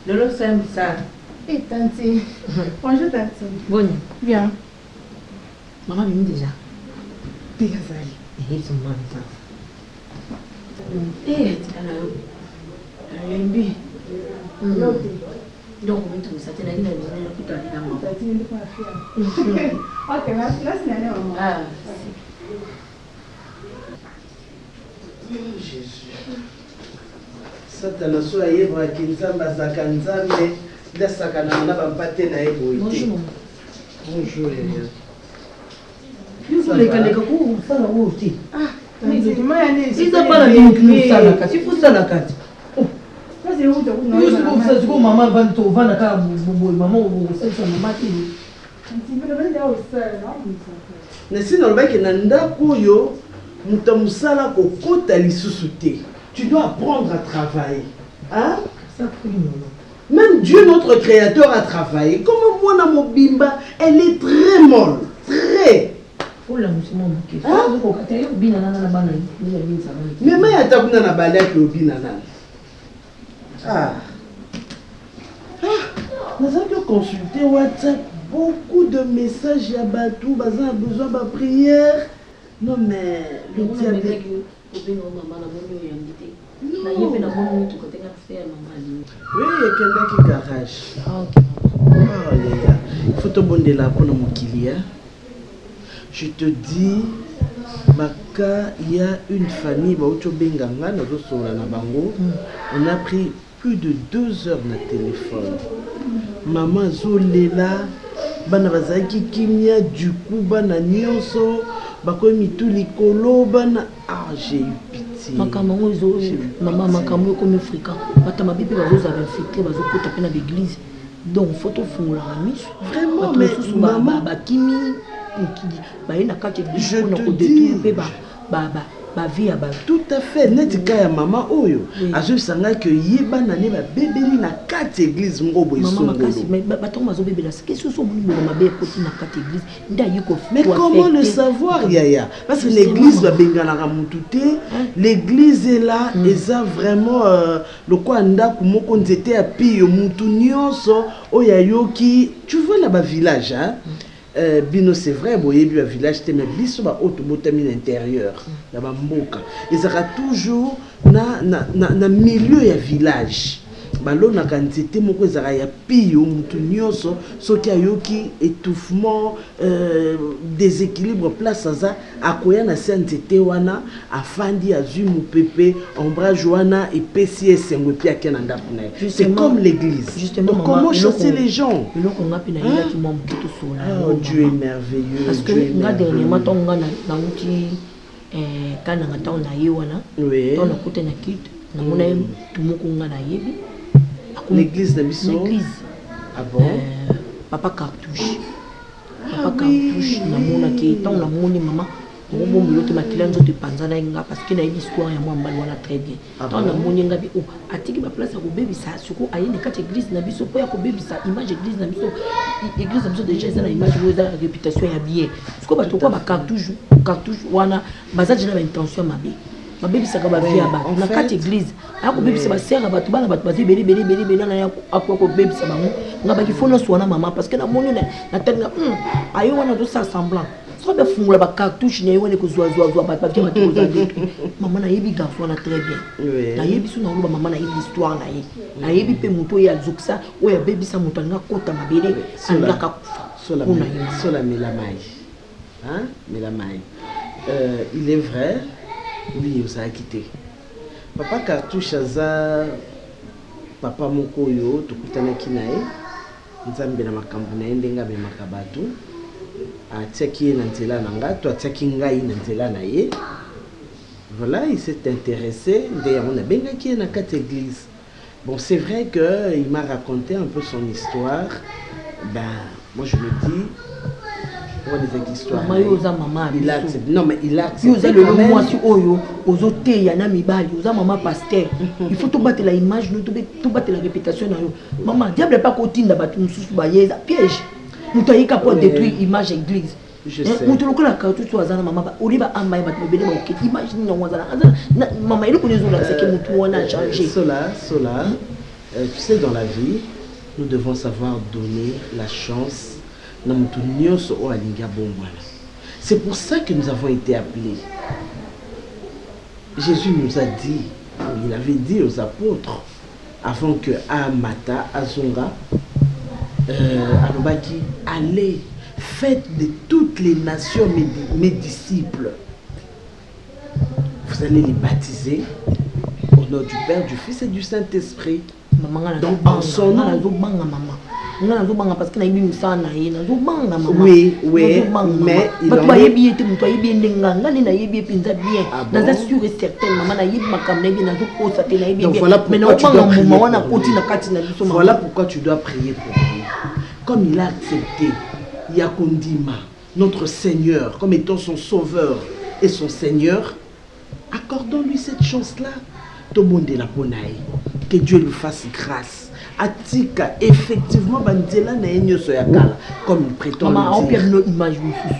Lolo simple ça. Et Tanti. Bonjour Tanti. Bonne. Bien. Maman vient déjà. Bien Zali. Ils sont mal ça. Eh, tu as la lembi. Donc on met ça tena ina nina kuta ina mama. Tanti ni kwa afya. Okay, let's nene mama. Ah. Jésus. Satana so ayebra kinzamba zakanzambe ndasakana na bampate na eboite. Bonjour. Bonjour. Vous les calés kako ça la wuti. Ah, Tanti kimaya ni. Ils ont pas la vie qui ça la carte. Il faut ça la carte. Sasa yeye utakuwa na. Yo siku sasa siku mama vanto vana kama mama sasa mama tini. Tanti mbona ndio usala na msaka. Na sino lobaki na ndako yo mutamusala kokota lisusu te. Tu dois apprendre à travailler. Hein? Ça prie non. Même Dieu, notre créateur, a travaillé. Comme moi, dans mon bimba, elle est très molle. Très. Oh là, monsieur mon bouquet. Ah, vous comptez bien nana na bana. Mais moi, il y a ta na balai que bien nana. Ah. Ah. Nous avons consulté WhatsApp. Beaucoup de messages à Batou. Bazin a besoin de prière. Non, mais le diabète. Oui, il y a quelqu'un qui garage. Ah, ok. Oh, il faut te bonner là pour mon kilia. Je te dis, Baka, il y a une famille, on a pris plus de 2 heures de téléphone. Maman Zolela, bana bazaki kimia, du coup, bana nyonso, bakomi tout likolo, bana. Ah, j'ai eu pitié. Makambo zo maman makambo comme fréquent. Batama bibi bazo za infiltré bazo kota pena d'église. Donc photo fungula miso. Vraiment mais maman bakimi ba ina kati je te dis ba vie ba tout à fait net ka ya maman oyo azo sanga que yeba na ne ba bebeli na kati église ngobo isongolo. Maman makasi mais bato mazo bebela ce que ce sont mo mabe koti na kati église nda yiko. Mais comment le savoir yaya parce que l'église va bengana ka mututé l'église est là et ça vraiment le quoi ndako moko nzete ya piyo mutu nyonso oya yoki tu vois là bas village hein. Bino c'est vrai boye bi village te mais biso ba auto botami l'intérieur ya ba mboka ezaka toujours na milieu ya village balona kanzete moko ezaka ya piyo mutu nyonso soki ayoki étouffement déséquilibre place aza akoya na nzete wana afandi azui mupepe ombrage wana epesi esengo epi ake na ndako na ye. C'est comme l'église. Donc comment chasser les gens? Oh Dieu est merveilleux. Parce que nga dernièrement tonga na uti kana ngata na yewana oui on a côté na kit na mona tumuko nga na yebi l'église de biso. L'église. Ah bon? Papa cartouche. Papa cartouche na mona ki tant na moni maman on bon milote makila nzoto panzana nga parce que na histoire ya moi mbali wana très bien tant na moni nga bi o atiki ba place ya ko bebisa suko ayende kati église na biso po ya ko bebisa image église na biso déjà ça na image oza réputation ya bien suko ba to kwa ba cartouche wana bazaji na intention mabe babebisaka bavie ya bato na kati église akobebisa basere bato bana bato bazi belebele na akobebisa bango nga bakifo nyonso wana mama parce que namoni natalinga ayo wana tosala semblant so bafungula bacartouche na ye wana ekozwazwazwa bato bavie bato kozande mama nayebi garçon wana très bien nayebi so naoloba mama nayebi histoire na ye nayebi mpe moto oyo azokisa oyo abebisa moto alinga kota mabele alingaka kufa sola melamai melamai il est vrai. Oui, vous avez quitté. Papa Cartouche aza papa moko yo tokutana kinae nzambe na makambo na ndenga be makabatu atiaki na nzela na nga to atiaki ngai na nzela na ye. Voilà, il s'est intéressé d'ailleurs on a bengaki na quatre églises. Bon, c'est vrai que il m'a raconté un peu son histoire. Ben moi je me dis des histoires. Il accepte. Non mais il accepte. Maman pasteur. Il faut tout battre la image, tout battre la réputation. Maman, diable pas côté n'a pas tout piège. Nous t'avons capable de détruire l'image église. Je sais. Nous t'avons la carte tout ça maman. Oliva ambaye bat bébé ok. Imagine non wazana. Maman il connaît zola c'est que nous tout on a changé. Cela. Tu sais dans la vie, nous devons savoir donner la chance. C'est pour ça que nous avons été appelés. Jésus nous a dit, il avait dit aux apôtres, avant que Amata, Azonga, Alobaki, allez, faites de toutes les nations mes disciples. Vous allez les baptiser au nom du Père, du Fils et du Saint-Esprit. Donc en son nom. Parce que oui, mais il en est... Donc voilà pourquoi tu dois prier pour lui. Comme il a accepté Yakondima, notre Seigneur, comme étant son sauveur et son Seigneur, accordons-lui cette chance-là. Tout le monde est là pour nous. Que Dieu lui fasse grâce. Atika effectivement bandela na enyo soyakala comme il prétend le dire. Maman, on image mususu.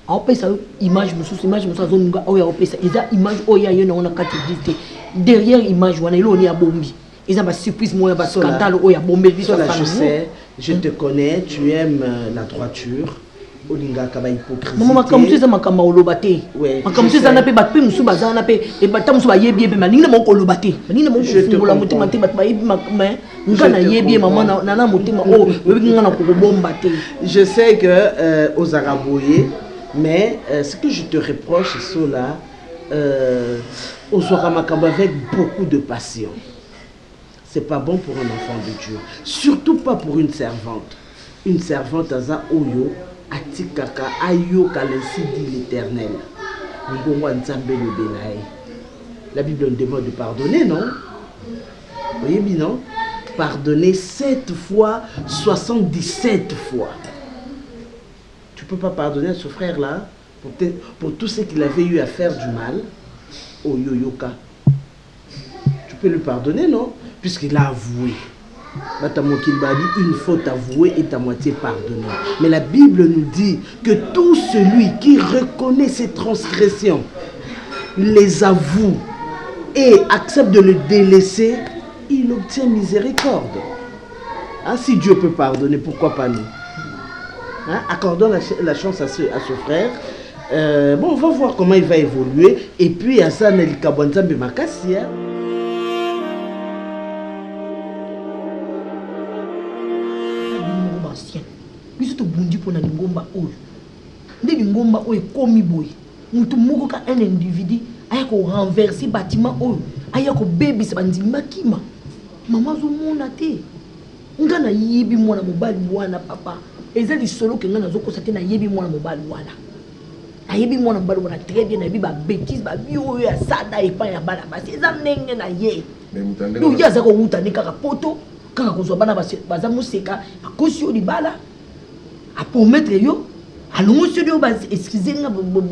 On peut ça image mususu zonga oya opesa eza image oya yo na ona kategorité. Derrière image wana ilo ni abombi. Ils ont ba surprise moya ba scandale oya bombe biso fa. Je sais, je te connais, tu aimes la droiture. Olinga kaba hypocrisie. Maman comme tu sais makamba olobate. Comme tu sais na pe bat pe musu bazana pe e bata musu ba yebi e maninga moko olobate. Maninga moko fungula mutima te bat ba yebi makama ngana yebi maman nana mutima o webi ngana ko bomba te. Je sais que aux araboyés mais ce que je te reproche c'est cela aux makamba avec beaucoup de passion. C'est pas bon pour un enfant de Dieu, surtout pas pour une servante. Une servante aza oyo atikaka ayoka l'ainsi dit l'Éternel. La Bible nous demande de pardonner, non? Vous voyez bien, non? Pardonner 7 fois, 77 fois. Tu ne peux pas pardonner à ce frère-là pour tout ce qu'il avait eu à faire du mal au yoyoka. Tu peux lui pardonner, non? Puisqu'il a avoué. Une faute avouée est à moitié pardonnée. Mais la Bible nous dit que tout celui qui reconnaît ses transgressions, les avoue et accepte de le délaisser, il obtient miséricorde. Hein, si Dieu peut pardonner, pourquoi pas nous? Hein, accordons la chance à ce frère. Bon, on va voir comment il va évoluer. Et puis, à ça, Nelly Kabwanzambe Makassi. Na lingomba oyo nde lingomba oyo komi boy mutu moko ka un individu aya ko renverser bâtiment oyo aya ko bebisa bandima kima mama zo mona te ngana yebi mwana mobali wana papa eza lisolo ke ngana zo kosa te na yebi mwana mobali wana ayebi mwana mobali wana très bien na yebi ba bêtise ba bio ya sada et pas ya bala basi eza ndenge na ye do yaza ko uta ne kaka poto kaka ko zo bana baza museka akosi o libala a promettre yo allons monsieur de base excusez-moi vous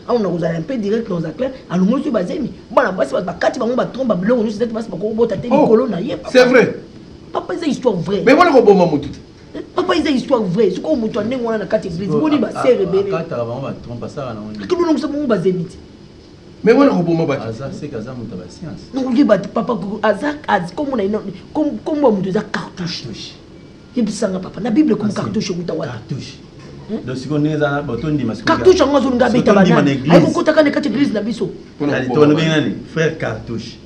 on a un peu direct dans la clair allons monsieur base mais voilà moi c'est pas quatre on va tomber blanc nous c'est pas pour botter les colonnes c'est vrai papa c'est histoire vraie mais voilà ko bon mutu papa c'est histoire vraie ce qu'on mutu ndenge wana na quatre église boni ba c'est rebelle kata ba on va tromper ça na on tout le monde c'est bon base miti mais voilà ko bon ba ça c'est kaza mutu ba science non lui ba papa azak az comme on a comme mutu za cartouche yebisanga papa na bible comme cartouche utawa cartouche donc si on est dans botondi masque cartouche en ngazulu ngabe tabana ay ko kota kana kati église na biso ali to nani frère cartouche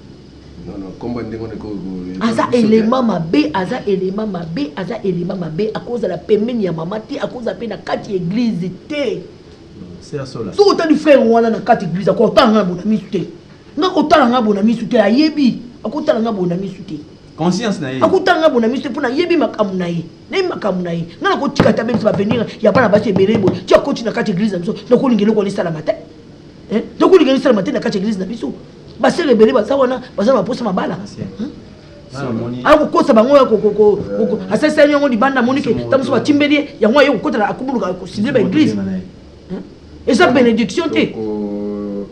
non kombo ndenge on ko aza élément mabe aza élément mabe à cause de la pembeni ya mama te à cause de na kati église te c'est ça là so otali frère wana na kati église ko tanga bona misu te nga ko tanga bona misu te ayebi akotala nga bona misu te conscience na ye akutanga bona misu te pona yebi makamu na ye ne makamu na ye nga ko tika tabe ba venir ya bana ba se belebo ti akoti na kati église na biso na ko lingelo ko lisala matin to ko lingelo lisala matin na kati église na biso ba se rebele ba sawana ba za maposa mabala akokosa bango asesa yango libanda monike tamuso batimbeli yango aye kokotala akubuluka kosible ba église eza bénédiction te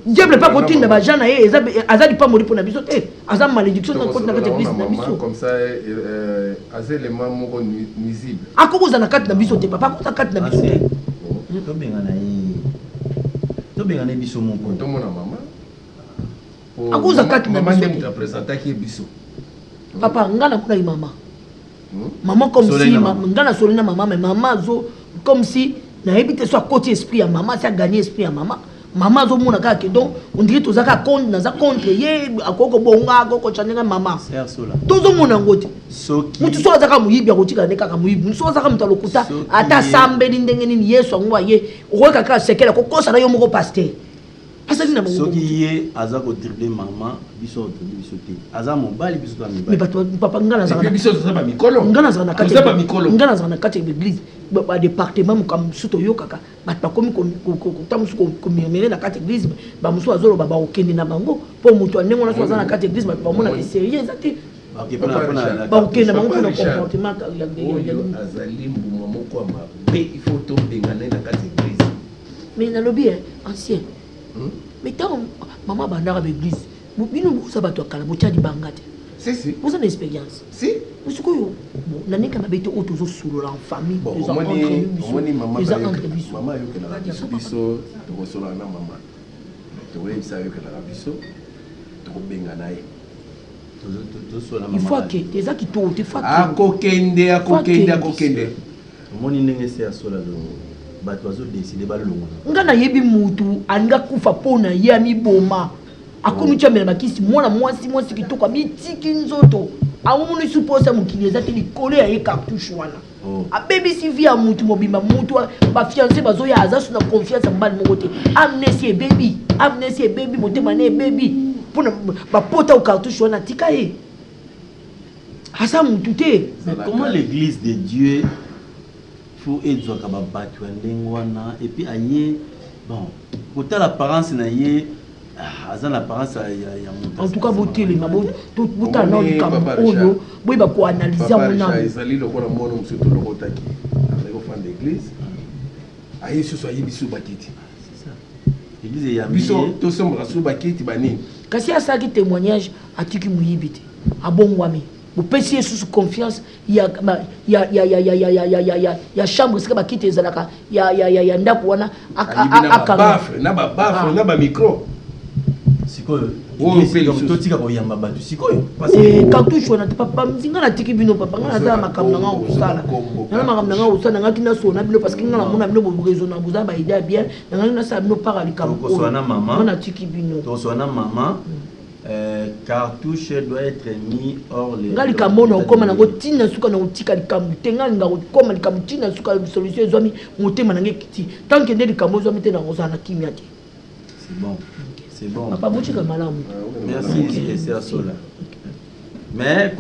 diable pas continue na bajana ye azali pas mori pona biso te aza malédiction na côté na kati église na biso comme ça azele mamo nuisible akokoza na kati na biso te papa akoza kati na biso te to benga na biso mon to mona mama akoza kati na biso te présenter ki biso papa ngana kuna mama maman comme si ngana solena maman mais maman zo comme si na ebite soit côté esprit ya maman ça gagner esprit ya maman maman zo mona ka ke donc on dirait to zaka contre na za contre ye akoko bonga akoko chanenga maman to zo mona ngote mutu so zaka muyibi akotika ne kaka muyibi so zaka mutalo kuta ata sambe ndenge nini Yesu angwa ye okoka ka sekela ko kosa na yo moko pasteur asali na so ki ye aza ko dribler maman biso te aza mobali biso ta mibali mais papa ngana za biso za ba mikolo ngana za na kati ngana za na kati église ba département comme suto yo kaka ba komi ko tamusu ko murmurer na kati église ba musu azolo ba okende na bango po mutu anengo na so za na kati église ba mona ke sérieux ezati ba okende na bango na comportement ya azali mbuma moko mabe il faut to bengana na kati église mais na lobby ancien mais tant maman bandara l'église bino bosa bato akala botia di bangate si vous avez une expérience si usuko nanika na beto otozo solo en famille les entre biso maman yo ke na biso to solo na maman to we sa yo ke na biso to benga nae to solo na maman il faut que tes aki to te fa akokende moni ndenge se ya solo bato bazo décider balongo nga na yebi mutu anga kufa pona ye ami boma akomi chamela bakisi mwana mwasi kitoko mitiki nzoto amoni supposa mukili ezate likolo ya ye cartouche wana abebisi via mutu mobimba mutu ba fiancé bazo ya azasu na confiance mbali moko te amnesie baby motema ne baby pona ba pota au cartouche wana tika ye asa mutu te. Comment l'église de Dieu faut être battu et puis aïe bon autant l'apparence na yé azan l'apparence en tout cas beauté les mabo tout bouta non oyo boy ba ko analyser mon ezali lokola mwana msuto lokotaki avec au fan d'église aïe ce soit yibisu bakiti c'est ça église ya biso to sombra su bakiti bani kasi asa ki témoignage atiki muyibiti abongwami bopesi yesu sous confiance ya chambre sika bakite ezalaka ya ndako wana na ba micro sikoyo totika koyamba bato sikoyo cartouche wana papa mzinga na tiki bino papa ngana za makambo nga osala na makambo nga osala nga kina sona bino parce que ngana mona bino bo raisonner vous ba idée bien nga na sa bino parali kam ko sona maman na tiki bino to sona maman cartouche doit être mis hors les ngali kamona okoma nango tina suka na utika likambu te ngali nga okoma likambu tina suka solution ezwami motema nange kiti tant que ndeli kambo ezwami te nango za na kimia te c'est bon papa bochika malamu merci c'est à cela mais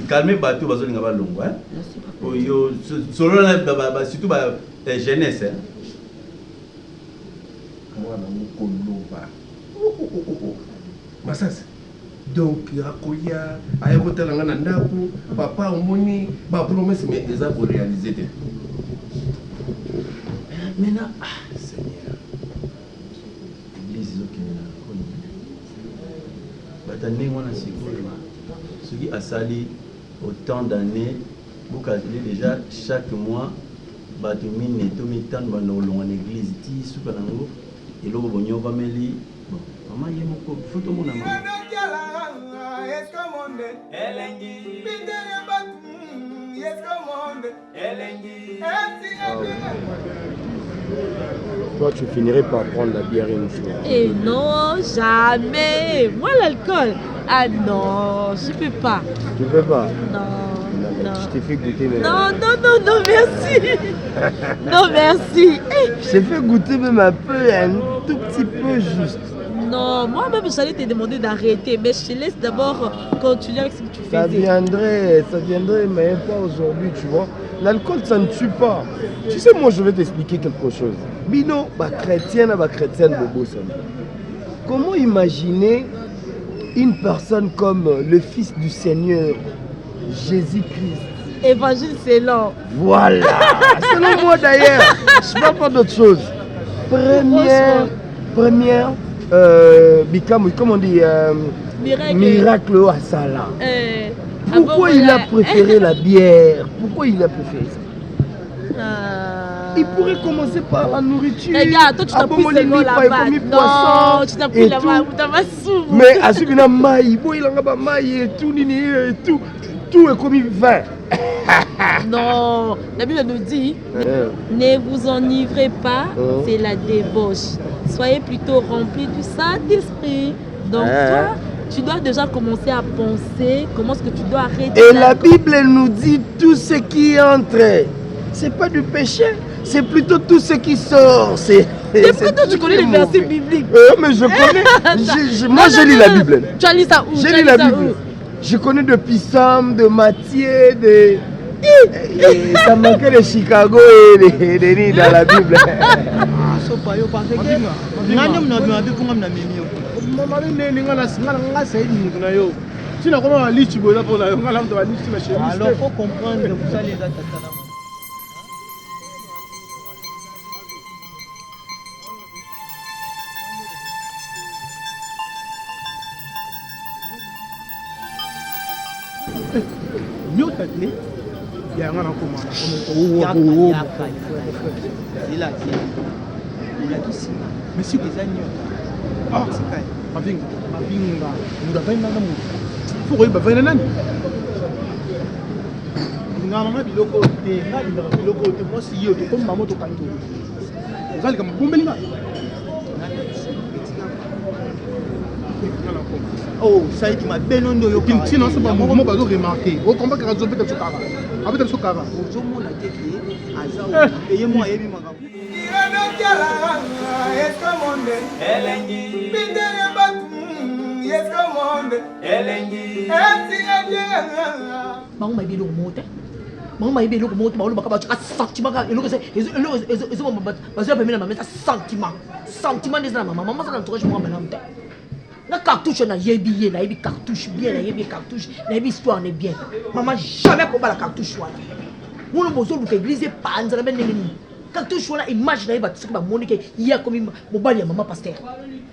calmer bateau bazolinga balongo hein yo solo na surtout ba jeunesse hein mwana mukoloba Masasi donc akoya ayakotala ngana ndako papa omoni ba promesse mais eza ko réaliser te Maintenant, Seigneur, l'église est ce qui a sali autant d'années, vous calculez déjà chaque mois, batumine et tomitan en église, ti soukanango, et l'eau bonyo va meli. Bon, maman y est mon couple, faut tout mon amour. Toi, tu finirais par prendre la bière une fois. Et non, jamais. Moi, l'alcool. Ah non, je peux pas. Tu peux pas? Non, non. Je t'ai fait goûter même. Non, non, non, non, merci. Non, merci. Je t'ai fait goûter même un peu, un tout petit peu juste. Non, moi-même, j'allais te demander d'arrêter, mais je te laisse d'abord continuer avec ce que tu fais. Ça viendrait, mais pas aujourd'hui, tu vois. L'alcool, ça ne tue pas. Tu sais, moi, je vais t'expliquer quelque chose. Bino, chrétienne, bobo, ça. Comment imaginer une personne comme le Fils du Seigneur, Jésus-Christ? Évangile, c'est lent. Voilà. Selon moi, d'ailleurs, je ne parle pas d'autre chose. Première, comment on dit, miracle à Salah. Pourquoi il a préféré la bière? Pourquoi il a préféré ça? Il pourrait commencer par la nourriture. Regarde, toi tu t'as pris le là-bas. Non, tu t'as pris là-bas, tu vas souvent. Mais à ce moment-là, maï, il a maï et tout, tout est comme vin. Non, la Bible nous dit, ne vous enivrez pas, c'est la débauche. Soyez plutôt remplis du Saint-Esprit. Donc toi, tu dois déjà commencer à penser comment est-ce que tu dois arrêter. Et la Bible nous dit tout ce qui entre. C'est pas du péché, c'est plutôt tout ce qui sort. C'est plutôt tu connais les versets bibliques. Mais je connais. Moi, j'ai lu la Bible. Tu as lu ça où? J'ai lu la Bible. Je connais de Pissam, de Matthieu, de... ça manquait de Chicago et de Nice dans la Bible. Alors, il faut comprendre que vous allez les Oh, ça y est, ma belle onde yo. Sinon, c'est pas un mouvement que j'ai remarqué. Au combat que j'ai fait sur Kara. Avec le Sokara. Au moment là, Azao, payez-moi et moi. Bango mayibi eloko moko te bango mayibi eloko moko te baolo baka batyaka sentiment kaka eloko bazwa pembe na mamesa sentiment nde eza na mama aza na entourage moko malamu te na cartouche nayebi ye nayebi cartouche bien nayebi ye cartouche nayebi histoire ne bien mama jamais kobala cartouche wana wana bozoluka église epanza na be ndenge nini cartouche wana image na ye bato soki bamoni ke ye akomi mobali ya mama paster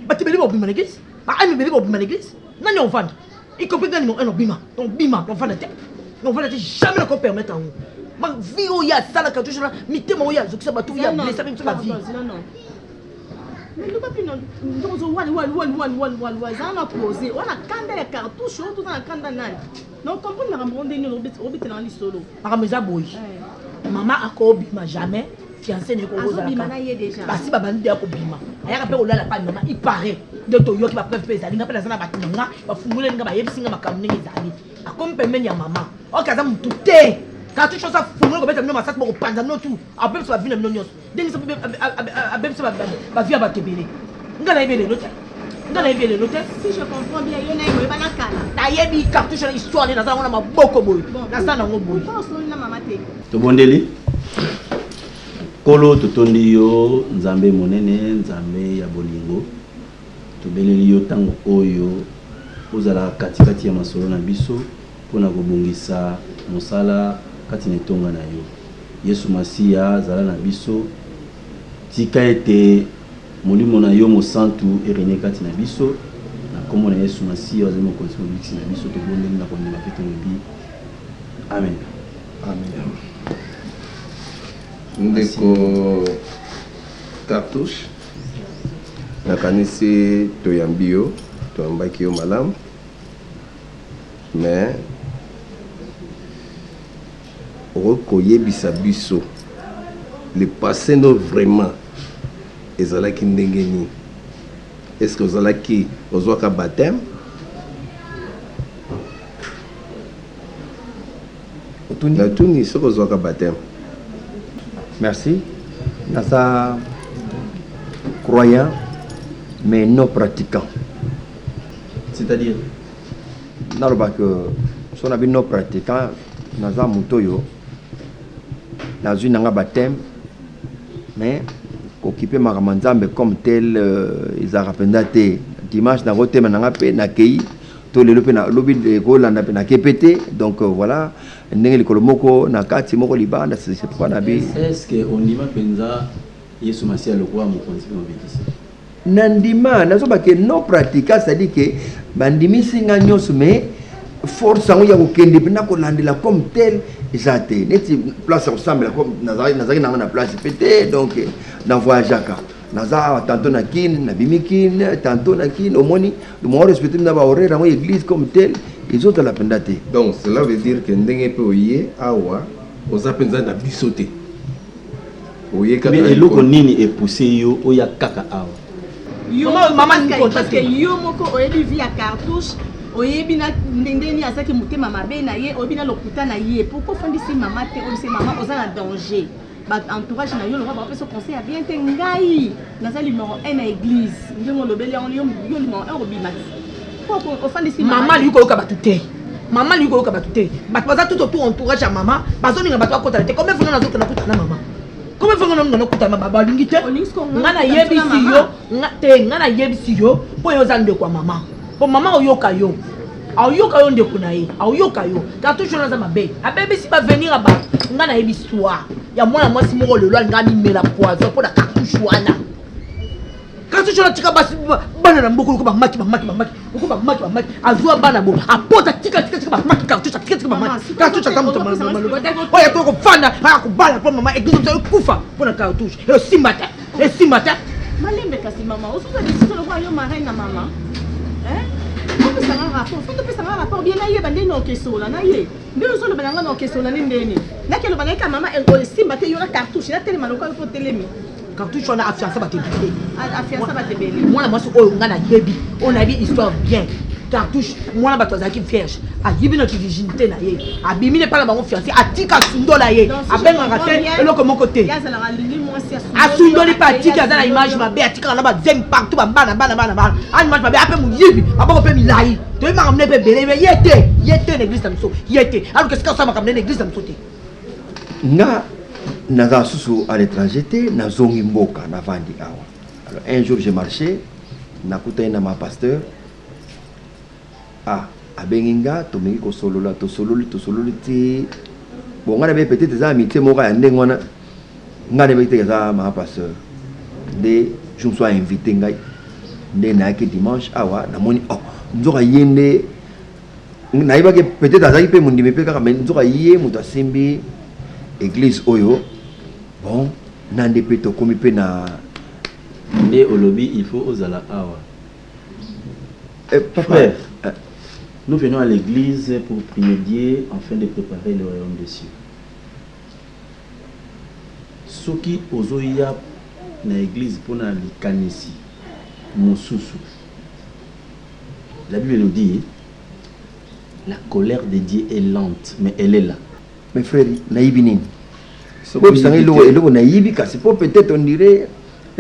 batibeli bobima na église baami beli bobima na église nani ovanda ikopi ngani mo eno bima ovanda te jamais ne peut permettre à vous. Ma vie où il y a ça la cartouche là, mitema où il y a ce que ça va tout il y a blessé avec ma vie. Non. Mais nous pas plus non. One. Ça on a posé. On a candé les cartouches, tout dans la candé nan. Donc comme on a rembondé nous obité dans l'isolo. Parameza boy. Maman a ko bima jamais. Fiancé ne ko oza la. Basi baba ndi ko bima. Aya ka pe olala pa maman, il paraît. De to yo ki ba pepe ezali nga pe na batinga, ba fungule nga ba yebisinga makamne ezali. Akomi pembeni ya mama. Okaza mutu te. Quand tu choses à fumer ko beta no masat mo ko panza no tout. Abem so ba vina no nyos. Dengi so abem so ba via ba tebele. Nga na ebele no te. Si je comprends bien, yo na yo ba na kala. Ta yebi cartouche na histoire na za ngona maboko boy. Na sa na ngo boy. Pourtant on na mama te. To bondeli. Kolo totondi yo nzambe monene nzambe ya bolingo. Tobeleli yo tango oyo ozala katikati ya masolo na biso pona kobongisa mosala kati na etonga na yo. Yesu Masiya zala na biso tika ete molimo na yo mosantu erene kati na biso na kombo na Yesu Masiya ozali mokonzi mobikisi na biso tobondeli na kondima mpe tolobi amen. Amen. Ndeko Cartouche nakanisi toyambi yo toyambaki yo malamu mais okoyebisa biso le passé no vraiment ezalaki ndenge nini. Est-ce que ozalaki ozwaka baptême natuni soki ozwaka baptême? Merci. Nasa croyant mais non pratiquant. C'est-à-dire naloba que so na bi non pratiquant naza mutoyo nazwi nanga baptême mais occupé makambo nzambe comme tel ezalaka mpenza te. Dimanche nakotema nanga mpe nakei to lelo mpe nalobi ekolanda mpe nakepe te. Donc voilà ndenge likolo moko na kati moko libanda c'est pourquoi nabi. Est-ce que ondima mpenza Yesu Masiya lokola mokonzi mpe mobikisi? Nandima nazobake non pratiquant, c'est-à-dire que bandimisi nga nyonso mais force yango ya kokende mpe nakolandela comme tel eza te. Neti place ya kosambela comme nazalaki nanga na place mpe te. Donc na voyageaka naza tantôt na kine nabimi kine tantôt na kine omoni mo respecte na ba horaire yango église comme tel ezotala mpenza te. Donc cela veut dire que ndenge mpe oye awa oza mpenza na biso te. Oye kaka eloko nini epousse yo oya kaka awa? Parce que yo moko oyebi via Cartouche oyebi na ndenge ni azaki motema mabe na ye oyebi na lokuta na ye pourquoi fondisi mama te oyebisi mama oza na danger ba entourage na yo lokola bapesa conseil ya bien te ngai naza numéro 1 na église ndenge olobeli yango yo numéro 1 obima pourquoi ofandisi mama lui koyoka batu te mama lui koyoka batu te bato baza tout autour entourage ya mama bazoninga bato bakotana te combien fona nazokenda kutana mama comment faire un homme kutana baba lingite ngana yebisi yo te ngana yebisi yo po yo zande kwa mama po mama oyoka yo ndeko na ye ayoka yo Cartouche na za mabe abebisi ba venir aba ngana yebisi toi ya mwana mwasi moko lelo ngani mela poison po na Cartouche wana Cartouche na tika basi bana na mboko ko ba maki ko ba maki azwa bana bo apota tika ba maki Cartouche tika ba maki Cartouche kama mtu maloba oya ko fanda ko bala po mama egizo kufa po na Cartouche e simbata malembe kasi mama osuka décision lo kwa yo marraine na mama on peut savoir rapport bien na ye bande no kesola na ye ndelo solo bananga no kesola ni ndeni na kelo banaka mama e simbata yo na Cartouche na tele maloko ko telemi Cartouche on a affiancé batebele affiancé batebele mwana mwasi oyo ngana yebi on a vu histoire bien Cartouche mwana bato azalaki vierge ayibi notre virginité na ye abimi ne pala bango fiancé atika sundola ye abengaka te eloko moko te asundoli mpe atika aza na image mabe atikaka na bazemi partout bana ana image mabe ape moyibi aboko mpe milai toyebi makambo ne mpe ebele ye te na église na biso ye te alors esika osala makambo ne na église na biso te nga naza susu à l'étranger te nazongi mboka navandi awa. Alors un jour j'ai marché nakutani na ma pasteur abengi nga tomengi kosolola tosololi te bon nga nabe peut-être eza amitié moko ya ndenge wana nga nabe te eza ma pasteur nde je me suis invité ngai nde nayaki dimanche awa namoni nzoka ye nde nayebaki peut-être azalaki mpe mondimi mpe kaka mais nzoka ye moto asimbi église oyo bon nande mpe tokomi mpe na nde olobi il faut ozala awa. Papa, nous venons à l'église pour prier Dieu afin de préparer le royaume des cieux. Soki ozoya na église pour na likanisi mosusu. La Bible nous dit la colère de Dieu est lente mais elle est là. Mes frères, naïbi nini. Eloko naïbi kasi po peut-être on dirait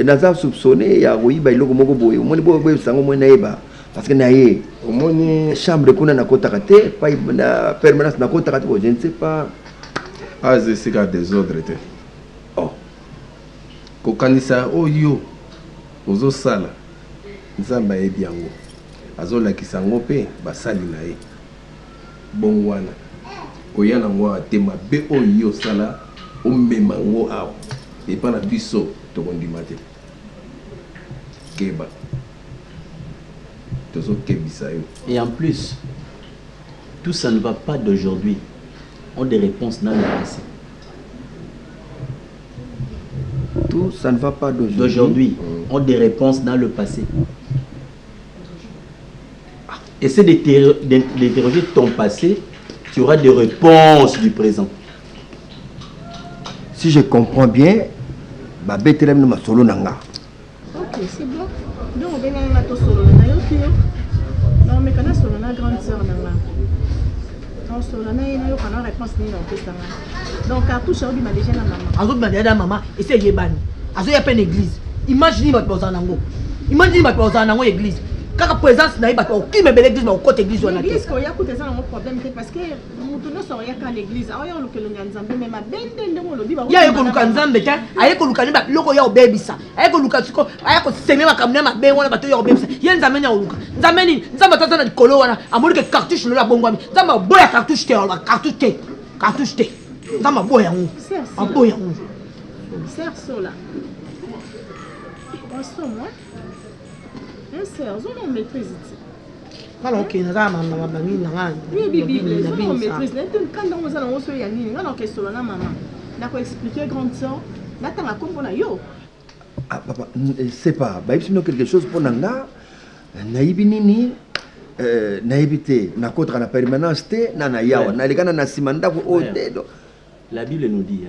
naza soupçonné ya koyiba eloko moko boye. Omoni boye sango mo naïba. Parce que naïe, omoni chambre kuna na kota kate, pas na permanence na kota kate, je ne sais pas. C'est ce cas désordre te. Kokanisa oyo ozo sala. Nzamba yebi yango. Azolakisa yango pe basali na ye. Bon wana. Oyana ngo atema be oyo sala omema ngo awa. Et pas na biso tokondima te keba tozokebisa yo. Et en plus, tout ça ne va pas d'aujourd'hui. On a des réponses dans le passé. Tout ça ne va pas d'aujourd'hui. On a des réponses dans le passé. Essaie d'interroger ton passé, tu auras des réponses du présent. Si je comprends bien, Babé ma solo nanga. Ok, c'est bon. Donc on va aller à solo na yo kio. Non mais kana solo na grande sœur nanga. Non solo na yo kana réponse ni na pesanga. Donc cartouche obi ma déjà na maman. Azo ba déjà maman, essaye yebani. Azo ya pe église. Imagine ba poza nango. Imagine ba poza nango église. Kaka présence na iba ko ki me belle église ba côté église wana. L'église ko ya koute ça na problème parce que mutu no so ya ka l'église. Ayo lokelo nzambe mais ma bende ndemo lobi ba. Ya yeko luka nzambe ta, ayeko luka ni ba loko ya obebisa. Ayeko luka siko, ayeko seme ba kamna ma be wana ba to ya obebisa. Ye nzambe nya luka. Nzambe ni, nzambe tata na kolo wana, amuri ke cartouche lo la bongwami. Nzambe boya cartouche te, cartouche te. Cartouche te. Nzambe boya ngu. Aboya ngu. Serre là. Passe moi. Un serre, on maîtrise. Alors que na maman bangi na nga. Oui Bible, on maîtrise. Quand on va on se yani, on a question na maman. Na ko expliquer grande sœur, na tanga kombo na yo. Ah papa, c'est pas. Ba ibino quelque chose pour nanga. Naibi nini? Naibi te, na kotra na permanence te, na yawa, na lekana na simanda ko odedo. La Bible nous dit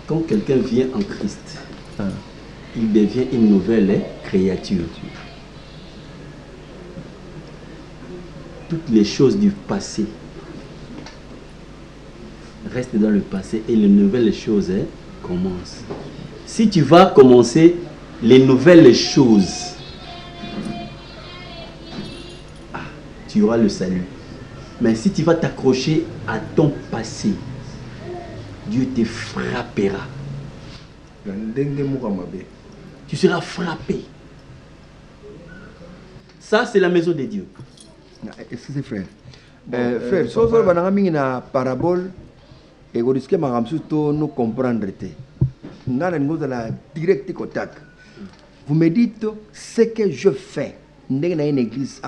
quand quelqu'un vient en Christ, il devient une nouvelle créature. Toutes les choses du passé restent dans le passé et les nouvelles choses commencent. Si tu vas commencer les nouvelles choses, tu auras le salut. Mais si tu vas t'accrocher à ton passé, Dieu te frappera. Tu seras frappé. Ça, c'est la maison de Dieu. Excusez frère. Frère, si vous avez une parabole, et vous risquez de nous comprendre. Vous avez direct contact. Vous me dites ce que je fais. Dans une église,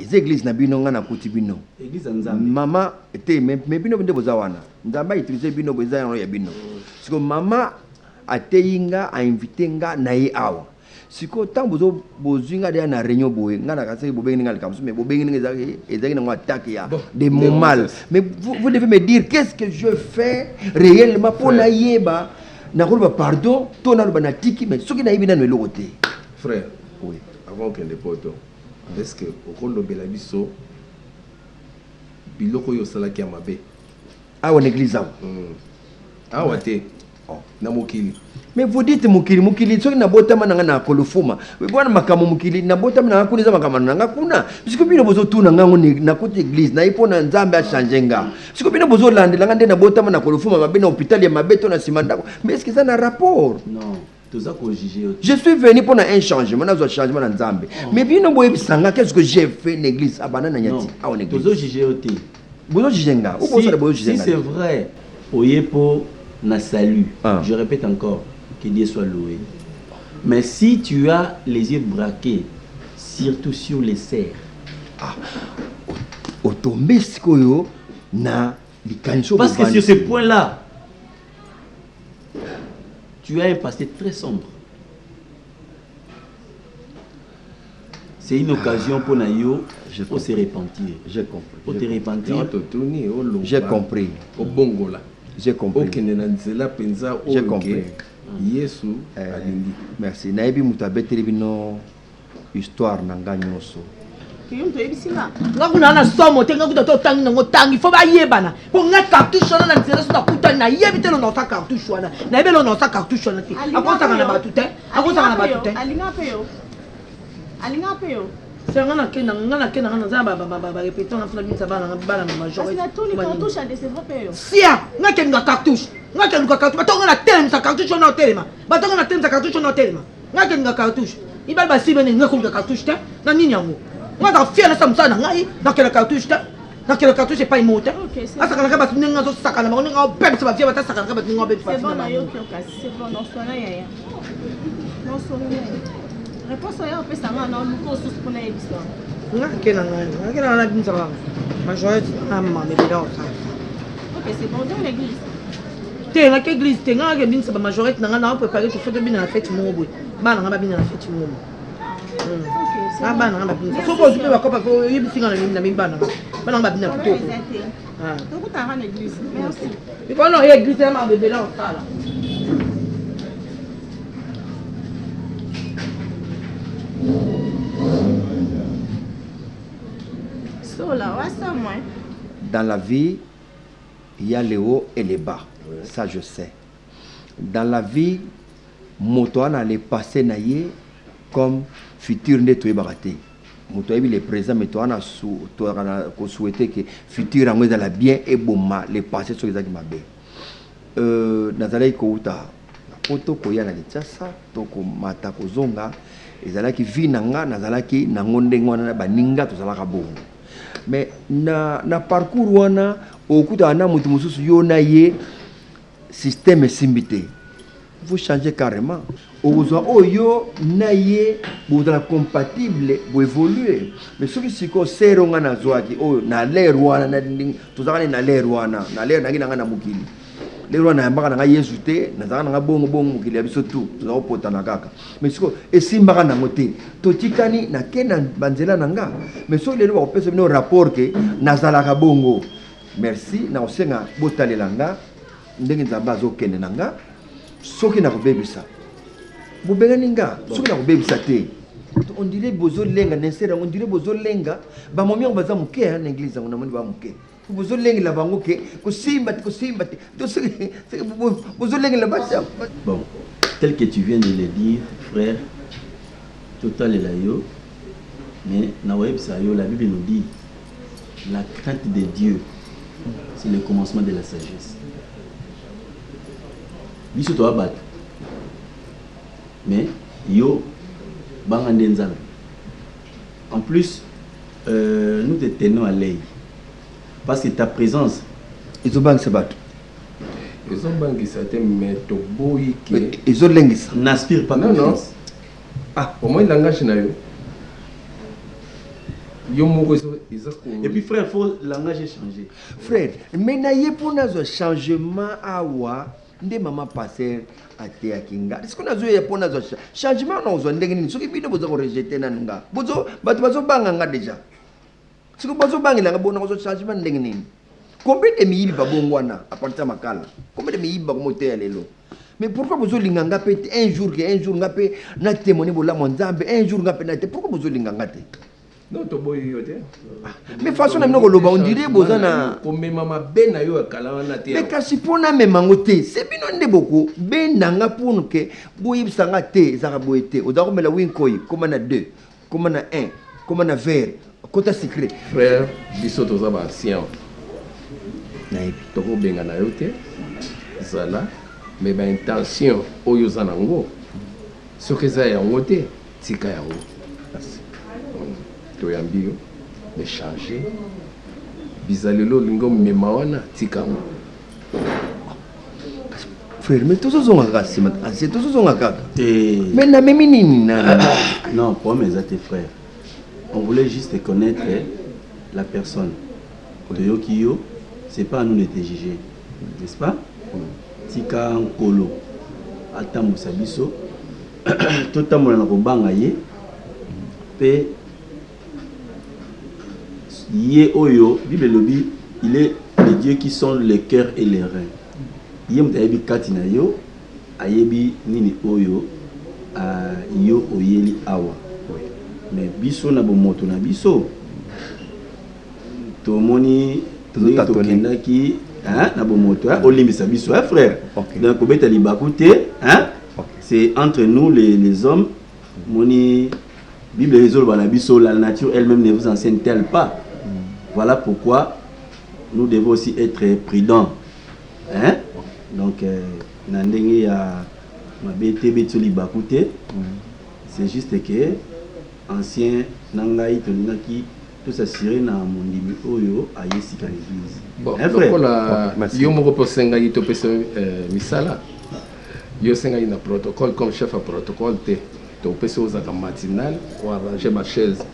les églises n'abino ngana kuti bino. Église nzambe. Maman était mais bino binde bozawana. Nzamba utiliser bino bozawana ya bino. Siko mama ateyinga a invité nga naye awa. Siko tant bozo bozinga de na réunion boye ngana ka se bobengi ngal kamsu mais bobengi ezaki na attaque ya des mots mal. Mais vous devez me dire qu'est-ce que je fais réellement pour naïeba na ko pardon to na ba tiki mais soki naïbi na no côté. Frère, oui, avant que les potes est-ce que au rôle de Belabiso biloko yo sala ki amabe awa l'église awa te na mokili. Mais vous dites mukili soki na botama nanga na kolofuma bwana makamo mukili na botama nanga kuliza makamo nanga kuna siko bino bozo tuna ngango na côté église na ipo na nzambe a changer nga siko bino bozo landela ngande na botama na kolofuma mabe na hôpital ya mabeto na simandako. Mais est-ce que ça a rapport? Non. Je suis venu pour un changement, un changement dans Zambie. Mais bien, qu'est-ce que j'ai fait dans l'église? Si c'est vrai, Oyepo na salut. Je répète encore, que Dieu soit loué. Mais si tu as les yeux braqués, surtout sur les serres, parce que sur ce point-là, tu as un passé très sombre. C'est une occasion pour Nayo pour se repentir. J'ai compris. Pour te repentir. J'ai compris. Au Bongola. J'ai compris. J'ai compris. Yesu alingi. Merci. Naibi mutabete bino histoire nanga nyoso. Nga kuna na somo te nga kuta to tangi ngo tangi fo ba yebana ko nga cartouche na nzela so kuta na yebite lo no sa cartouche wana na yebelo no sa cartouche wana te akosa kana batute alinga peyo c'est nga kena na zamba ba répéter na funa binsa bana na major parce que tous les cartouches à des peyo sia nga kenga cartouche batonga na telema sa cartouche na telema batonga na telema sa cartouche na telema nga kenga cartouche ibal ba sibene nga kunga cartouche te na nini yango. Moi, je suis fier de ça, dans quelle cartouche. Donc le cartouche n'est pas immortel. C'est bon, non, soit là, yaya. Non, soit là. Réponse à on peut savoir, non, nous tous pour la histoire. Ok, c'est bon, dans l'église. T'es dans l'église, t'es dans l'église, c'est majorité, on a préparé tout fait bien la fête mon boy. Bah on a bien la fête mon. Ah bah on a bien. Sauf que tu peux pas parce que il y a na mimba na. Bah on a bien tout. Ah. Donc tu as à l'église. Merci. Et quand on est l'église, on a bébé là au sala. Dans la vie, il y a les hauts et les bas. Ça, je sais. Dans la vie, motoana allait passer naïe comme futur nettoyé baraté. Motoana il est présent, mais toi on a souhaité que futur en dans la bien et bon les passer sur les actes mabé. Nazalai kouta. Poto koya na litasa toko mata kozonga ezalaki vi nanga nazalaki nangonde ngwana baninga tozalaka bongo. Mais na parcours wana okuta na mutu mususu yona ye système simbité. Vous changez carrément. Ozo oyo na ye boudra compatible bo évoluer. Mais ce qui siko seronga na zoaki oyo na l'air wana na tozakani na l'air wana na l'air nangi nanga na mukili. Les rois n'ont pas de Jésus, nous avons bon qu'il y a tout, nous avons pas de kaka. Mais ce que et si mbaka na moté, totikani na kena banzela nanga. Mais so les lois peut un rapport que nazalaka bongo. Merci na osenga botale langa, ndenge nzamba zo kene nanga. Soki na kobebisa. Bobenga ninga, soki na kobebisa te. On dirait bozo lenga nesera, on dirait bozo lenga, ba momi on baza muke na église on amoni ba muke. Bozo lenga la bango ke ko simba. Bon, tel que tu viens de le dire, frère, total est là yo. Mais na web ça yo la Bible nous dit la crainte de Dieu, c'est le commencement de la sagesse. Biso to abat. Mais yo bangandenzal. En plus, nous te tenons à l'œil. Parce que ta présence, ils ont banque se battre. Ils ont banque certains métaux boy qui ils ont linguis. N'aspire pas non. Ah, au moins il langage na yo. Et puis frère, faut langage changer. Frère, mais naïe pour nous changement awa, ndé maman passer à te akinga. Est-ce qu'on a joué pour nous changement non zo ndenge ni soki bino bozo rejeter na nga. Bozo bato banganga déjà. Si vous avez un bon changement, combien de milliers de bangwana à partir de Makala? Combien de milliers de montées mais pourquoi vous avez un jour, na témoigné pour la monzambe, un jour, pourquoi vous avez non, tu mais façon on dirait bozana comme maman ben ayo kalana te. Mais kasi pona me mangote, c'est binonde beaucoup. Ben nanga pour que boyib sanga te zara boyete. Odaro me la winkoi, comme na 2, comme na 1, comme na vert. Côté secret. Frère, biso toza ba ancien. Toko benga na yote. Zala, mais ba intention oyo zanango. Soki za ya ngote, tika ya ngo. To yambio de changer. Bizalelo lingo mema wana tika ngo. Frère, mais tous ont un racisme, c'est tous ont un cas. Mais na même nini na. Non, pour mes tes frères. On voulait juste connaître la personne. De Yokiyo, c'est pas à nous de te juger, n'est-ce pas? Tika Nkolo, Atamu Sabiso, tout le monde a bangaye, pe Yé Oyo, Bible Lobby, il est les dieux qui sont le cœur et les reins. Yé Mtayebi Katinayo, Ayebi Nini Oyo, Yo Oyeli Awa. Mais biso na bomoto na biso to moni to kenda ki na bomoto olimbisa biso frère donc obeta libakoute c'est entre nous les hommes moni Bible résolve na biso la nature elle-même ne vous enseigne-t-elle pas voilà pourquoi nous devons aussi être prudents donc na ndenge ya mabete beto libakoute c'est juste que ancien nangai tolingaki s'assurer na mondimi oyo ayesika l'église. Bon, lokola yo moko posenga yi to pesa misala. Yo senga yi na protocole comme chef à protocole te. To pesa ozaka matinal ou arranger ma chaise.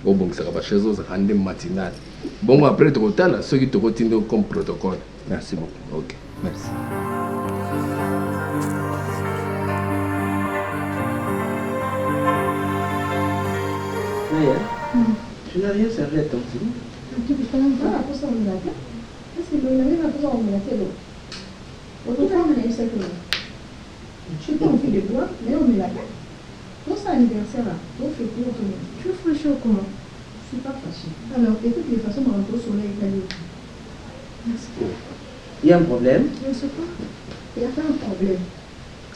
Bon ça va chaise ozaka ndem matinal. Bon après to kotala ceux qui te continuent comme protocole. Merci beaucoup. OK, merci. Naya, tu n'as rien servi à ton fils. Tu peux pas pour ça, on l'a fait. Parce que le navire a besoin de la télé. Autant on a eu ça que moi. Je suis pas en fait de bois, mais on me l'a fait. Pour ça, anniversaire là, on fait plus autrement. Tu veux fâcher ou comment? Je suis pas fâchée. Alors, de toutes les façons, on rentre au soleil italien. Merci. Il y a un problème? Je ne sais pas. Il y a pas un problème.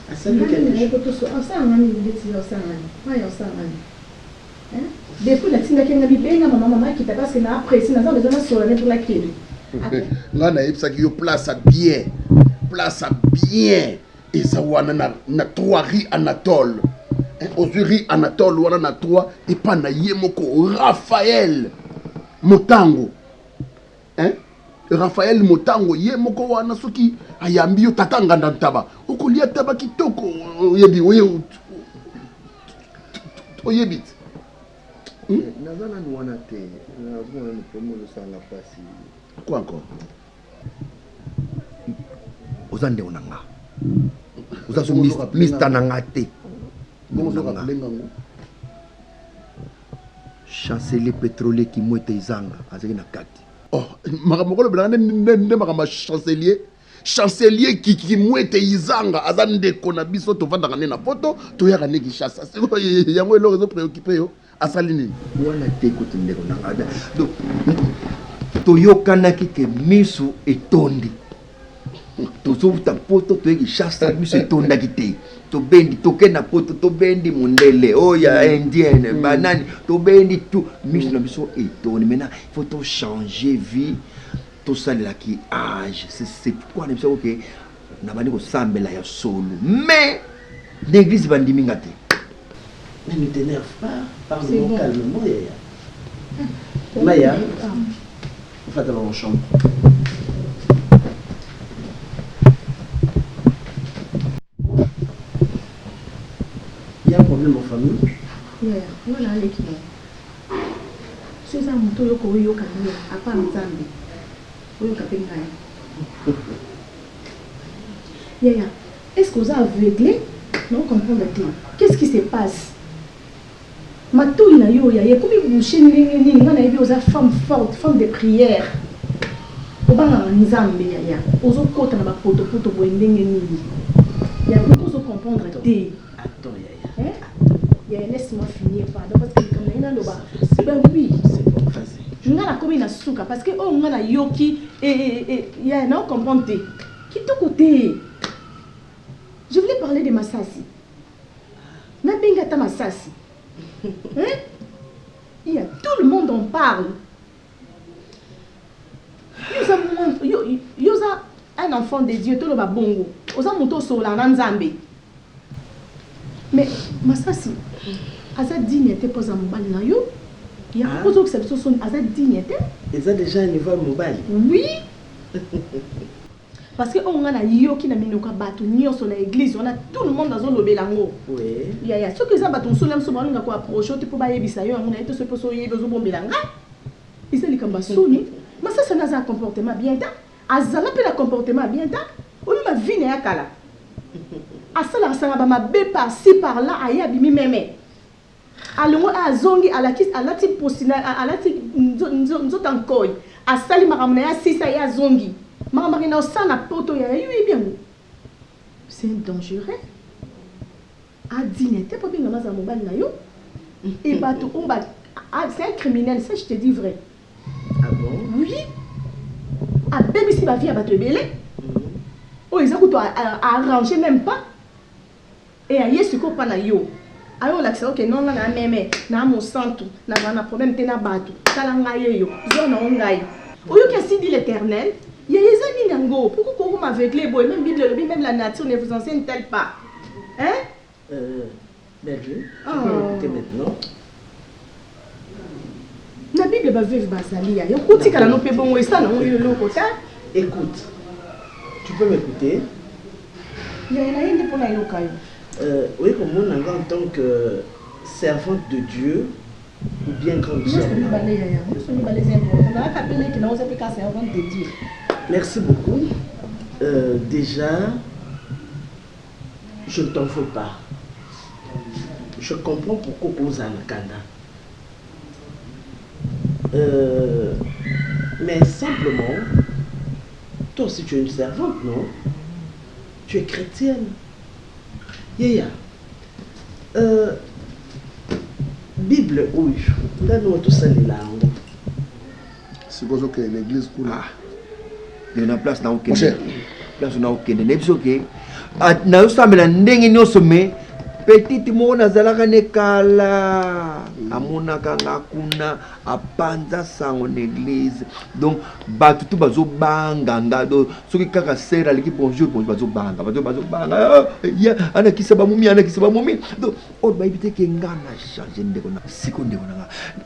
Ah, ça lui quelque chose. Depuis la tina kenga bibenga maman qui t'a parce que na apprécié na besoin de soleil pour la clé. Là na yebsa ki yo place bien. Place bien. Et ça wana na 3 riz Anatole. Aujourd'hui riz Anatole wana na 3 et pas na yemoko Raphaël Motango. Raphaël Motango yemoko wana soki ayambi yo tatanga ndaba. Okolia taba kitoko yebi oyebit. Quoi encore? Ozande onanga. Ozaso Mr. Nangate. Chancelier pétrolier qui mouette izanga azaki na kati. Oh, makamokolo belanga ne makama chancelier. Chancelier qui mouette izanga azande kona biso to vanda na photo to yaka ne ki chassa. Yango elo rezo préoccupé yo. Asalini wana te kutunde ko nangada donc toyokanaki ke misu etondi tozovuta poto toyeki chassa misu etondaki te tobendi tokenda poto tobendi mundele oya indienne banani tobendi tout misu na biso etondi maintenant il faut to changer vie tosalelaki âge c'est pourquoi na biso ke na bandi kosambela ya solo mais l'église bandiminga te. Ne me t'énerve pas, parle-moi calmement, Yaya. Maya, va dans la chambre. Il y a un problème en famille? Yeah, moi j'ai un équilibre. C'est ça, mon toyo ko yo kanyo, à part Nzambe. Oyo kapenga. Yeah, est-ce que vous avez aveuglé? Non, comprendre le thème. Qu'est-ce qui se passe? Matou ina yo ya comme boucher ni ngana yebi oza femme forte, femme de prière. Obanga nzambe ya ozo kota na bapoto poto boendenge nini. Ya beaucoup se comprendre té. Attends Yaya. Ya laisse-moi finir pardon parce que comme ina loba. Ben oui, c'est bon, vas-y. Je ngana komi na suka parce que on ngana yoki et ya non comprendre té. Qui te côté? Je voulais parler de Massasi. Na benga ta Massasi. Il y a tout le monde en parle. Yosa un enfant de Dieu, tout le babongo. Osa moto sola nanzambe. Mais Massasi, asa dignité pour mobile na yo. Il y a beaucoup de choses sont asa dignité. Ils ont déjà un niveau mobile. Oui. Parce que on a yo qui na minoka bato nyonso na église on a tout le monde dans un lobelango. Oui. Ya ce que ça bato solem so balinga ko approcher te po ba yebisa yo on a été se poso yebe zo bombelanga. Isa likamba soni. Mais ça n'a pas un comportement bien ta. Azala pe la comportement bien ta. On ma vie na yakala. Asala sanga ba ma be par ci par là aya bimi meme. Alongo azongi alati posina alati nzo tankoi. Asali makamna ya sisa ya zongi. C'est dangereux. C'est un criminel, ça je te dis vrai. Ah bon? Oui. A bébé si ma vie a battu belé. Oh, ils ont arrangé même pas. Et à Yesuko pas na yo. Ayo la ok non na meme na mon centre na na problème te na batu. Kala ngaye yo. Zona ongai. Oyo qu'est-ce dit l'Éternel? Il y a des amis nango. Pourquoi vous m'avez clé boy même Bible même la nature ne vous enseigne-t-elle pas? Hein? Belle, tu peux écouter maintenant. Bible va vivre basalia. Yo kuti kana no pe bongo ça non yo lo kota. Écoute. Tu peux m'écouter? Ya ina yende pona yo kayo. Oui, comme moi en tant que servante de Dieu ou bien grande sœur. Merci beaucoup. Déjà, je ne t'en veux pas. Je comprends pourquoi vous en Kanda. Mais simplement, toi aussi tu es une servante, non? Tu es chrétienne. Yaya. Bible, oui. Là, nous tous les langues. C'est pour ça que l'église coule. Il y a une place dans aucune. Place dans aucune. N'est-ce pas que na usambela ndenge nyoso me petite mona zalaka nekala amonaka ngakuna apanza sango l'église donc batu tu bazo banga ngado soki kaka sera liki bonjour bazo banga ya ana kisaba mumi donc on ba ibite ke ngana changer ndeko na siko ndeko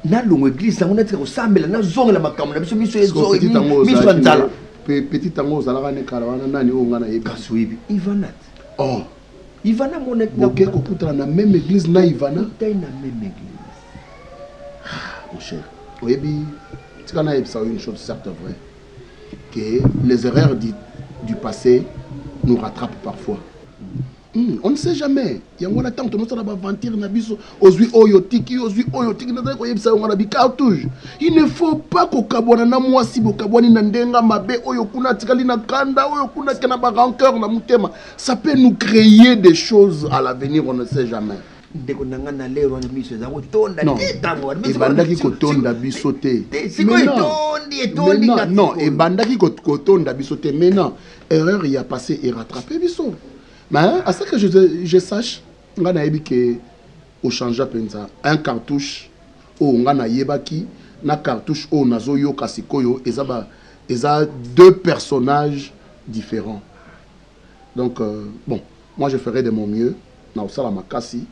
na longo église sango na tika kosambela na zonga la makambo na biso miso ezo miso nzala petit tango zalaka nekala wana nani o ngana yebiso yebi Ivanat. Oh, Ivana monek na OK kokutana na même église na Ivana. T'es na même église. Mon cher. Oyebi, tu connais ça une chose certes vraie que les erreurs du passé nous rattrapent parfois. On ne sait jamais. Il y a un temps que nous sommes aventure na biso ozui oyotiki na ko yebisa ngona bi cartouche. Il ne faut pas ko kabwana na mwasi bo kabwani na ndenga mabe oyo kuna tikali na kanda oyo kuna kana ba rancœur na mutema. Ça peut nous créer des choses à l'avenir, on ne sait jamais. Ndeko nanga na lero na miso za kotonda ntango ebandaki kotonda biso te. Non, ebandaki kotonda biso te. Maintenant, erreur y a passé et rattrapé biso. Mais à ce que je sache, on a au changea penza un cartouche au ngana yebaki na cartouche au nazo yo kasikoyo eza deux personnages différents. Donc bon, moi je ferai de mon mieux na osala makasi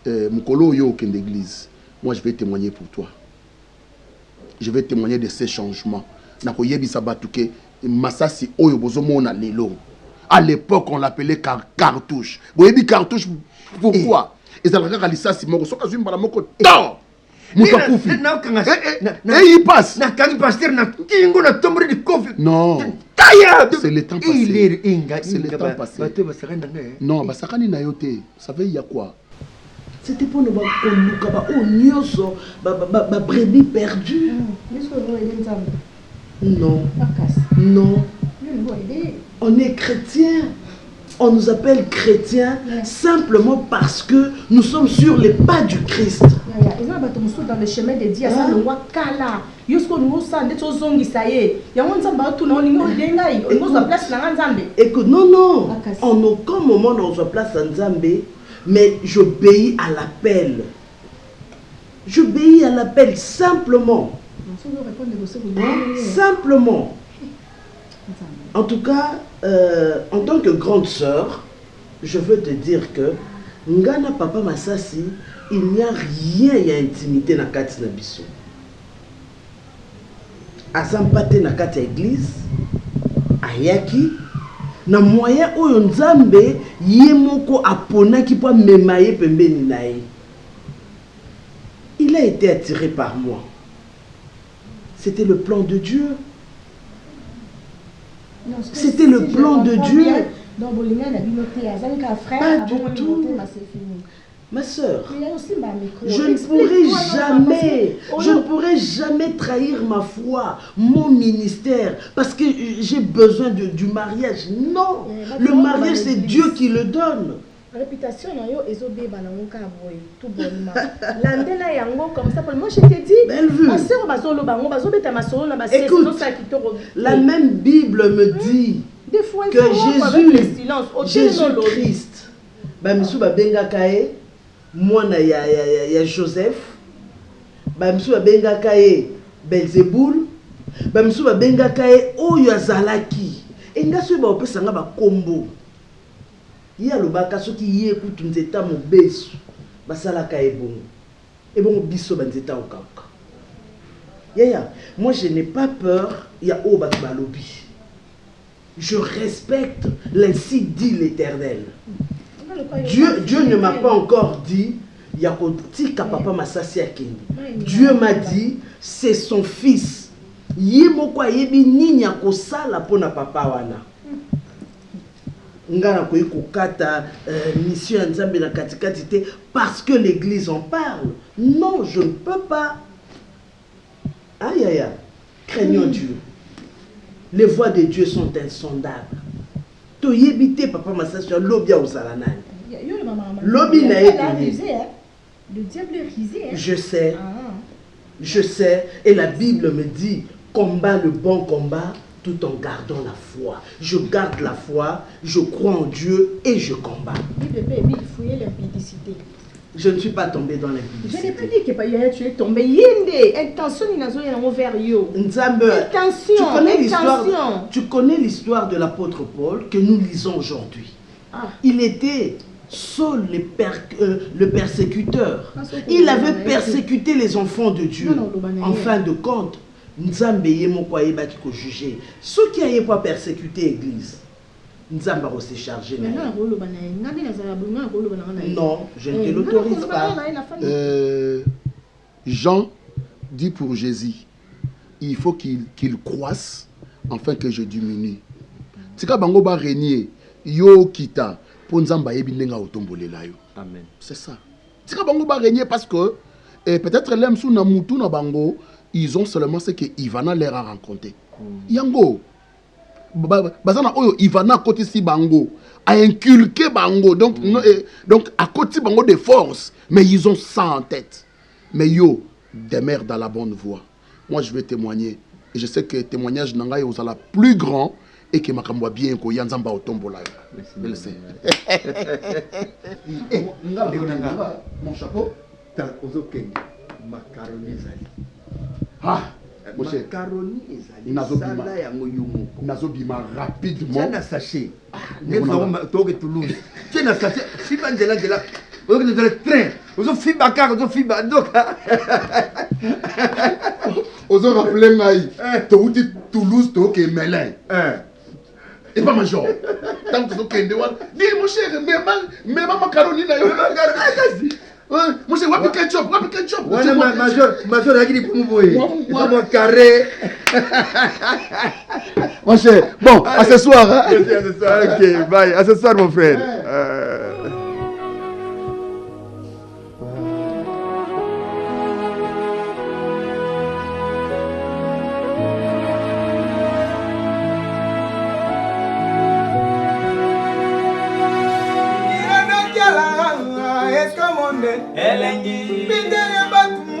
mukolo yo okende église. Moi je vais témoigner pour toi. Je vais témoigner de ces changements. Na ko yebisa batuke masasi oyo bozomona lelo. À l'époque, on l'appelait cartouche. Vous voyez, cartouche, pourquoi? Et ça regarde à l'issa, c'est mon ressort, c'est un balamoko. Non! Et il passe. Non. C'est le temps passé. C'est le temps passé. Non, Basakani Nayote, vous savez, il y a quoi? C'était pour nous brebis perdu. Non. Non. On est chrétien, on nous appelle chrétiens simplement parce que nous sommes sur les pas du Christ. Dans le chemin de Dieu, ça le voit kala. Écoute, non, en aucun moment on se place en Zambé, mais j'obéis à l'appel. J'obéis à l'appel simplement. Simplement. En tout cas, en tant que grande sœur, je veux te dire que Ngana Papa Masasi, il n'y a rien, il y a intimité dans la biso. Azampate na kati église, ayaki, na moyen oyo nzambe yemoko apona ki po memaye pembeni nae. Il a été attiré par moi. C'était le plan de Dieu. C'était le plan de Dieu. Pas du tout. Ma soeur, je ne pourrai jamais trahir ma foi, mon ministère, parce que j'ai besoin du mariage. Non, le mariage c'est Dieu qui le donne. Réputation yo ezobeba na ngoka boye tout bonnement. Landela yango comme ça moi je t'ai dit. Belle vue. Ma sœur bazolo bango bazobeta masolo na basi écoute, la même Bible me dit des fois que Jésus-Christ ba misu ba benga kae mwana ya Joseph ba misu ba benga kae Belzéboul ba misu ba benga kae oyo azalaki engaso ba opesanga ba kombo. Il y a le baka soki yé kutu nzeta mobesu basala ka ebongo biso banzeta okaka Yaya, moi je n'ai pas peur, il y a Obatba lobby. Je respecte l'ainsi dit l'Éternel. Dieu ne m'a pas encore dit Yakotika papa Masasi Akeni. Dieu m'a dit c'est son fils. Yemoko yebi nini yakosala pona papa wana. Ngana koyi kokata mission nzambe na katikati te parce que l'église en parle. Non, je ne peux pas. Aïe aïe aïe. Craignons Dieu. Les voies de Dieu sont insondables. To yebite papa Masasi lobia osalanani. Lobby n'a été. Le diable est risé. Je sais. Je sais. Et la Bible me dit combat le bon combat tout en gardant la foi. Je garde la foi, je crois en Dieu et je combats. Je ne suis pas tombé dans l'impudicité. Je n'ai pas dit que tu es tombé. Yende, intention, vers yo. Tu connais l'histoire de l'apôtre Paul que nous lisons aujourd'hui. Il était Saul le persécuteur. Il avait persécuté les enfants de Dieu. En fin de compte, Nzambe yemoko ayebaki ko juger. Ceux qui n'avaient pas persécuté l'église, Nzambe va se charger. Non, je ne te l'autorise pas. Jean dit pour Jésus, il faut qu'il croisse afin que je diminue. Tika bango ba régner yo kita pour Nzamba yebi ndenga otombolela yo. Amen. C'est ça. Tika bango ba régner parce que peut-être l'aime sous na mutu na bango, ils ont seulement ce que Ivana leur a rencontré. Yango bazana oyo Ivana côté si bango a inculqué bango donc à côté bango de force mais ils ont ça en tête. Mais yo demeure dans la bonne voie. Moi je vais témoigner et je sais que témoignage nanga yo la plus grand et que makambo bien ko yanzamba otombola. Je le sais. Mon chapeau dans ozokenge macaroni zali. Ah, macaroni ezali sala ya ngoyumo. Nazobima rapidement. Tiens na sachet. Toke Toulouse. Tiens na sachet. Fiba ndela ndela. Ozo dans le train. Ozo fiba car ozo fiba doka. Ozo rappeler ngai. Touti Toulouse toke Melun. Et pas major. Tant que toke ndewa. Dis mon cher, mais macaroni na yo. Moi c'est wapi ketchup. Ouais, major akili pour mouiller. Mon carré. Mon cher, bon, à ce soir. Hein? Ok, bye. À ce soir, mon frère. Elengi bindele batu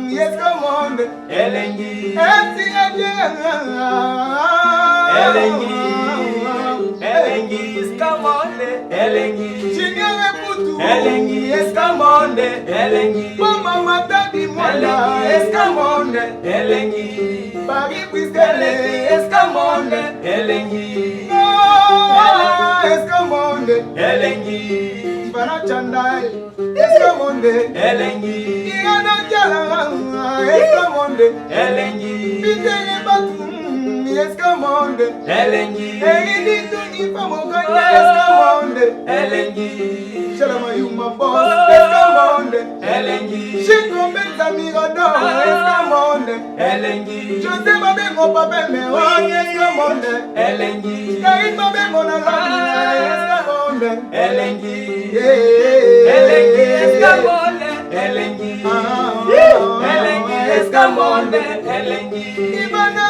yeska monde elengi elengi ska monde elengi chingere putu elengi yeska monde elengi mama matadi mwana yeska monde elengi Paris Whiskele yeska monde elengi yeska monde elengi Ivana Chandai Escamonde, Elengi, Iana Jala, Escamonde, Elengi, Bitele Batum, Escamonde, Elengi, Eri Tuni Pamoka, Escamonde, Elengi, Shalama Yuma Boss, Escamonde, Elengi, Shiko Benza Mirado, Escamonde, Elengi, Jose Babengo Babeme, Escamonde, Elengi, Kain Babengo Nalana, Escamonde, Elengi, Elengi, Escamonde, Elengi, Elengi, Escamonde, Elengi, Ivana,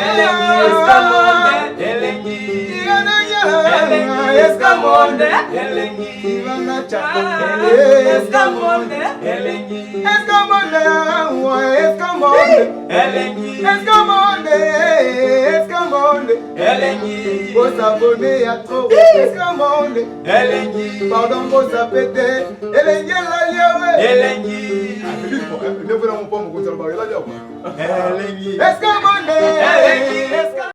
Elengi, Escamonde, Elengi, Elengi, Escamonde, Elengi, Ivana Chapele, Escamonde, Elengi, Escamonde, Escamonde, Elengi, Escamonde, Escamonde, Elengi, vos abonnés à trop, Escamonde, Elengi, pardon vos appétés, Elengi la liawe, Elengi, Elengi, Escamonde, Elengi,